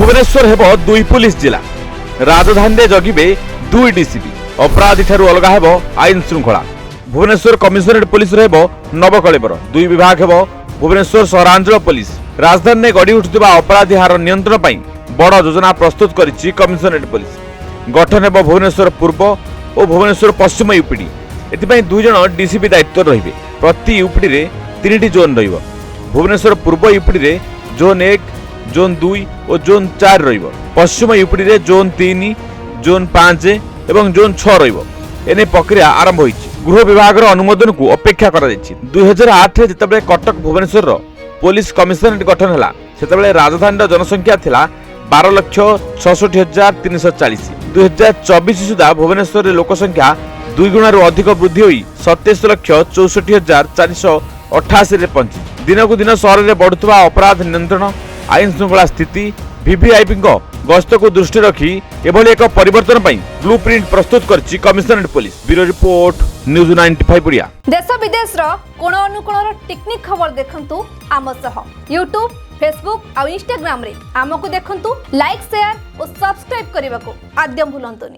भुवनेश्वर हेब दुई पुलिस जिला राजधानी जगिबे दुई डीसीपी अपराधी ठारू अलग हेब आईन श्रृंखला भुवनेश्वर कमिशनरेट पुलिस हेब नवकलेबर दुई विभाग हेब भुवनेश्वर सहरांचल पुलिस राजधानी गढ़ी उठुवा अपराधी हार नियंत्रण पर बड़ योजना प्रस्तुत करिछि कमिशनरेट पुलिस गठन हेब भुवनेश्वर पूर्व और भुवनेश्वर पश्चिम यूपीडी एथिपाई दुई जन डीसीपी दायित्व रहिबे प्रति यूपीडी रे 3टी जोन रहिबो भुवनेश्वर पूर्व यूपीडी रे जोन 1 जोन 2 और जोन 4 रहिबो पश्चिम यूपीडी रे जोन 3 जोन 5 एवं जोन 6 रहिबो एने प्रक्रिया आरंभ होईछि गृह विभाग अनुमोदन को अपेक्षा करा जायछि 2008 रे जतबे कटक भुवनेश्वर रो पुलिस कमिशनरेट गठन हला सेतबे राजधानी जनसंख्या थिला 12,66,340 2024 सुधा भुवनेश्वर रे लोक संख्या 2 गुणा अधिक वृद्धि होई 27,64,488 रे पहुंची दिन को दिन शहर में बढ़ुवा अपराध नियंत्रण आईन श्रृंखला स्थिति वीवीआईपी गस्त को दृष्टि रखी एभली एक परिवर्तन पर ब्लू प्रिंट प्रस्तुत करछि commissionerate police bureau report news 95 Odia देश विदेश रो कोण अनुकोण टेक्निक खबर देखंतु आम सह यूट्यूब फेसबुक और इंस्टाग्राम रे आमको देखंतु लाइक शेयर और सब्सक्राइब करने को आद्य भूलंतुनी।